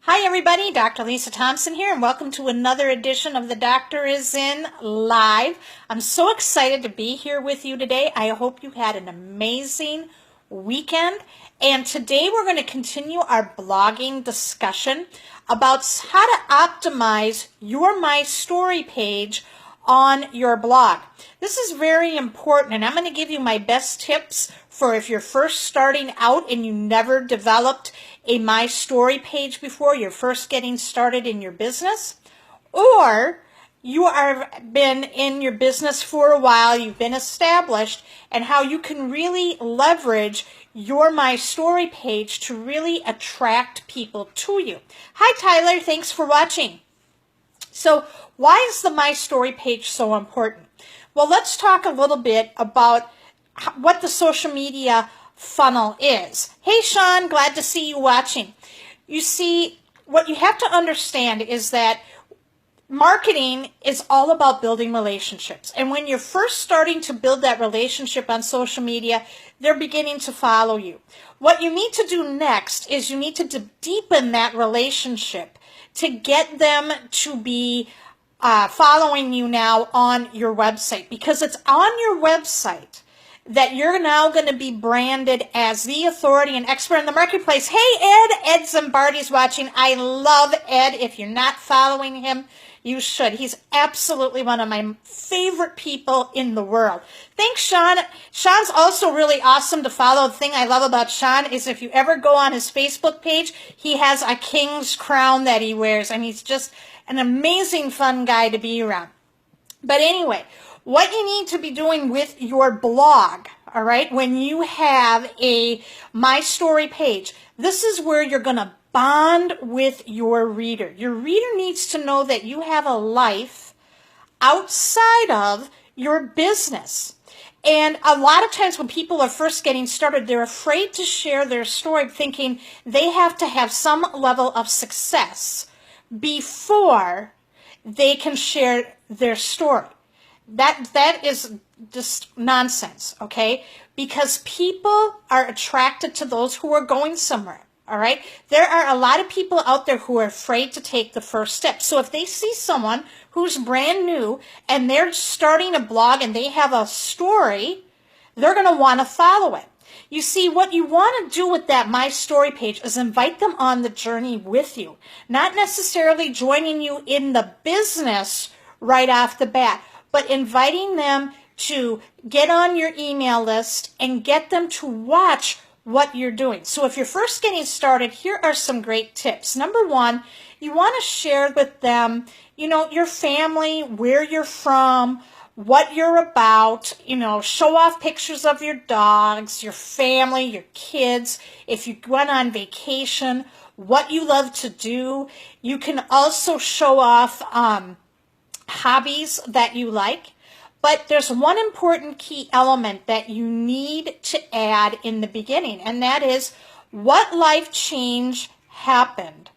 Hi everybody, Dr. Lisa Thompson here, and welcome to another edition of The Doctor Is In Live. I'm so excited to be here with you today. I hope you had an amazing weekend. And today we're going to continue our blogging discussion about how to optimize your My Story page on your blog. This is very important, and I'm going to give you my best tips for if you're first starting out and you never developed a My Story page before, you're first getting started in your business, or you have been in your business for a while, you've been established, and how you can really leverage your My Story page to really attract people to you. Hi Tyler, thanks for watching. So why is the My Story page so important? Well, let's talk a little bit about what the social media funnel is. Hey Sean, glad to see you watching. You see, what you have to understand is that marketing is all about building relationships. And when you're first starting to build that relationship on social media, they're beginning to follow you. What you need to do next is you need to deepen that relationship to get them to be following you now on your website, because it's on your website that you're now going to be branded as the authority and expert in the marketplace. Hey Ed Zimbardi's watching. I love Ed. If you're not following him, you should. He's absolutely one of my favorite people in the world. Thanks, Sean. Sean's also really awesome to follow. The thing I love about Sean is if you ever go on his Facebook page, he has a king's crown that he wears, and he's just an amazing, fun guy to be around. But anyway, what you need to be doing with your blog, all right, when you have a My Story page, this is where you're going to bond with your reader. Your reader needs to know that you have a life outside of your business. And a lot of times when people are first getting started, they're afraid to share their story, thinking they have to have some level of success before they can share their story. That is just nonsense, okay? Because people are attracted to those who are going somewhere, all right? There are a lot of people out there who are afraid to take the first step. So if they see someone who's brand new and they're starting a blog and they have a story, they're going to want to follow it. You see, what you want to do with that My Story page is invite them on the journey with you, not necessarily joining you in the business right off the bat, but inviting them to get on your email list and get them to watch what you're doing. So if you're first getting started, here are some great tips. Number one, you want to share with them, your family, where you're from, what you're about, show off pictures of your dogs, your family, your kids, if you went on vacation, what you love to do. You can also show off hobbies that you like. But there's one important key element that you need to add in the beginning, and that is what life change happened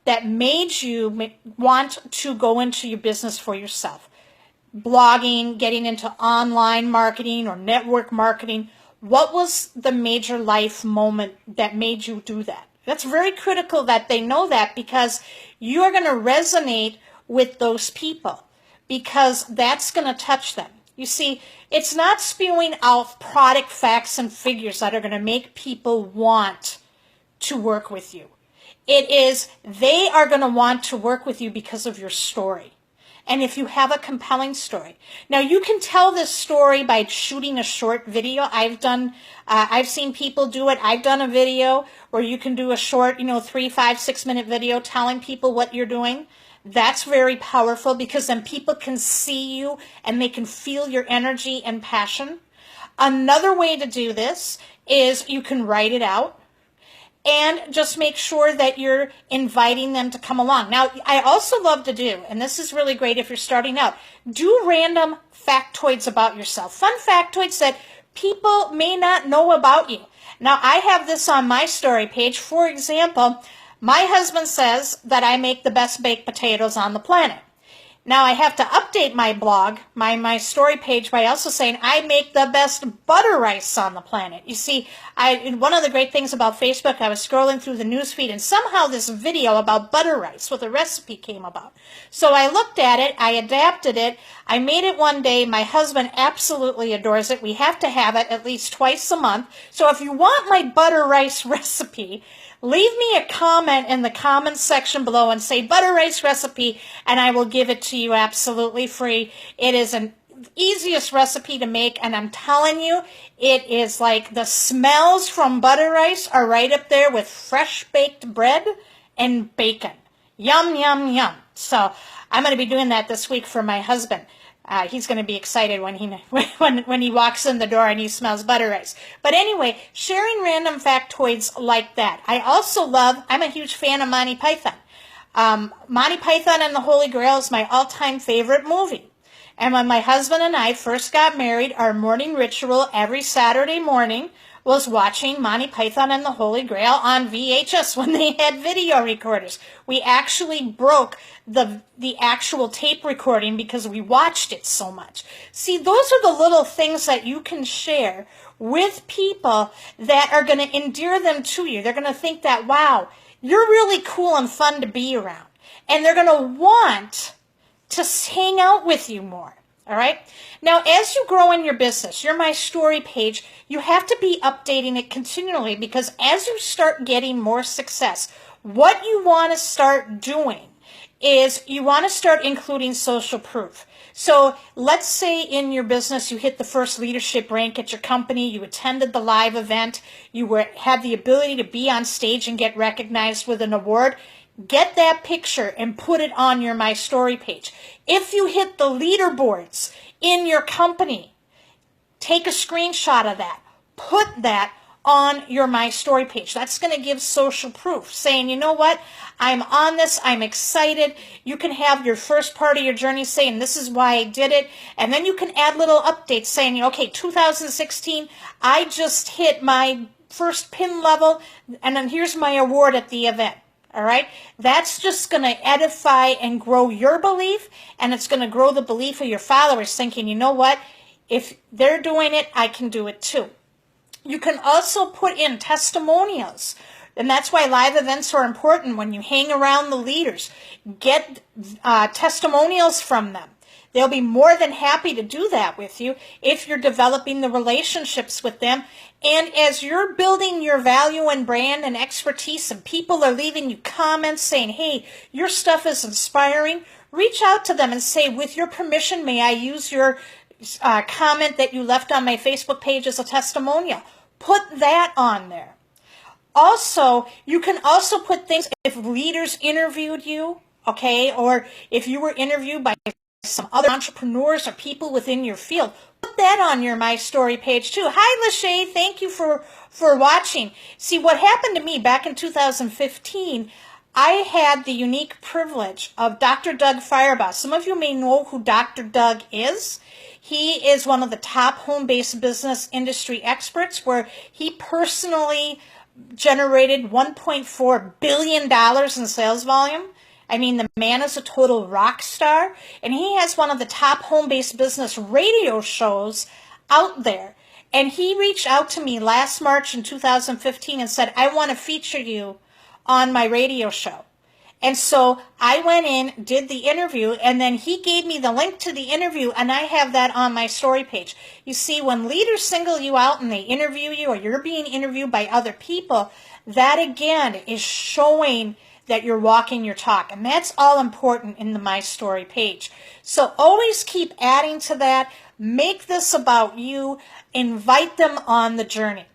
that made you want to go into your business for yourself. Blogging, getting into online marketing or network marketing. What was the major life moment that made you do that? That's very critical that they know that, because you're going to resonate with those people, because that's going to touch them. You see, it's not spewing out product facts and figures that are going to make people want to work with you. It is they are going to want to work with you because of your story. And if you have a compelling story. Now, you can tell this story by shooting a short video. I've seen people do it. I've done a video where you can do a short, 3, 5, 6 minute video telling people what you're doing. That's very powerful, because then people can see you and they can feel your energy and passion. Another way to do this is you can write it out and just make sure that you're inviting them to come along. Now, I also love to do, and this is really great if you're starting out, do random factoids about yourself. Fun factoids that people may not know about you. Now, I have this on My Story page. For example, my husband says that I make the best baked potatoes on the planet. Now I have to update my blog, my story page, by also saying I make the best butter rice on the planet. You see, one of the great things about Facebook, I was scrolling through the news feed and somehow this video about butter rice with a recipe came about. So I looked at it, I adapted it, I made it one day. My husband absolutely adores it. We have to have it at least twice a month. So if you want my butter rice recipe, leave me a comment in the comments section below and say butter rice recipe, and I will give it to you absolutely free. It is an easiest recipe to make, and I'm telling you, it is like the smells from butter rice are right up there with fresh baked bread and bacon. Yum, yum, yum. So I'm going to be doing that this week for my husband. He's going to be excited when he walks in the door and he smells butter rice. But anyway, sharing random factoids like that. I also I'm a huge fan of Monty Python. Monty Python and the Holy Grail is my all-time favorite movie. And when my husband and I first got married, our morning ritual every Saturday morning was watching Monty Python and the Holy Grail on VHS when they had video recorders. We actually broke the actual tape recording because we watched it so much. See, those are the little things that you can share with people that are going to endear them to you. They're going to think that, wow, you're really cool and fun to be around. And they're going to want to hang out with you more. All right. Now, as you grow in your business, your My Story page, you have to be updating it continually, because as you start getting more success, what you want to start doing is you want to start including social proof. So let's say in your business, you hit the first leadership rank at your company, you attended the live event, you had the ability to be on stage and get recognized with an award. Get that picture and put it on your My Story page. If you hit the leaderboards in your company, take a screenshot of that. Put that on your My Story page. That's going to give social proof, saying, you know what, I'm on this, I'm excited. You can have your first part of your journey saying, this is why I did it. And then you can add little updates saying, okay, 2016, I just hit my first pin level, and then here's my award at the event. All right, that's just going to edify and grow your belief, and it's going to grow the belief of your followers, thinking, you know what, if they're doing it, I can do it too. You can also put in testimonials, and that's why live events are important. When you hang around the leaders, get testimonials from them. They'll be more than happy to do that with you if you're developing the relationships with them. And as you're building your value and brand and expertise, and people are leaving you comments saying, hey, your stuff is inspiring, reach out to them and say, with your permission, may I use your comment that you left on my Facebook page as a testimonial? Put that on there. Also, you can also put things, if leaders interviewed you, okay, or if you were interviewed by some other entrepreneurs or people within your field, put that on your My Story page too. Hi, Lachey, thank you for watching. See, what happened to me back in 2015, I had the unique privilege of Dr. Doug Firebaugh. Some of you may know who Dr. Doug is. He is one of the top home-based business industry experts, where he personally generated $1.4 billion in sales volume. I mean, the man is a total rock star, and he has one of the top home-based business radio shows out there. And he reached out to me last March in 2015 and said, I want to feature you on my radio show. And so I went in, did the interview, and then he gave me the link to the interview, and I have that on my story page. You see, when leaders single you out and they interview you, or you're being interviewed by other people, that again is showing that you're walking your talk. And that's all important in the My Story page. So always keep adding to that. Make this about you. Invite them on the journey.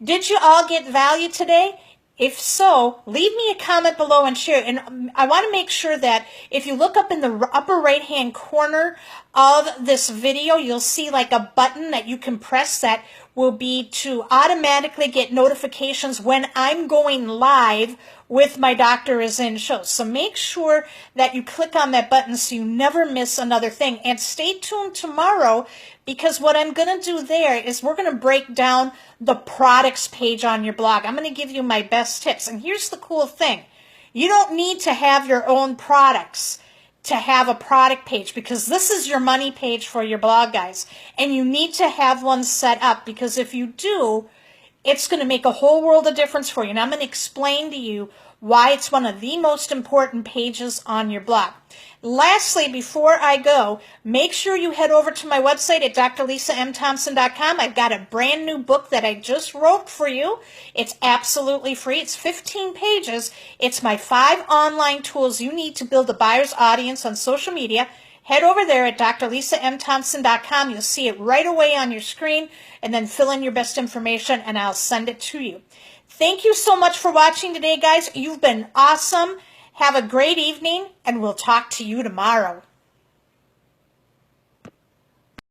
Did you all get value today? If so, leave me a comment below and share. And I want to make sure that if you look up in the upper right-hand corner of this video, you'll see like a button that you can press that will be to automatically get notifications when I'm going live with my Doctor Is In show. So make sure that you click on that button so you never miss another thing. And stay tuned tomorrow, because what I'm going to do there is we're going to break down the products page on your blog. I'm going to give you my best tips. And here's the cool thing. You don't need to have your own products to have a product page, because this is your money page for your blog, guys. And you need to have one set up, because if you do, it's going to make a whole world of difference for you. And I'm going to explain to you why it's one of the most important pages on your blog. Lastly, before I go, make sure you head over to my website at drlisamthompson.com. I've got a brand new book that I just wrote for you. It's absolutely free. It's 15 pages. It's my 5 online tools you need to build a buyer's audience on social media. Head over there at drlisamthompson.com. You'll see it right away on your screen, and then fill in your best information, and I'll send it to you. Thank you so much for watching today, guys. You've been awesome. Have a great evening, and we'll talk to you tomorrow.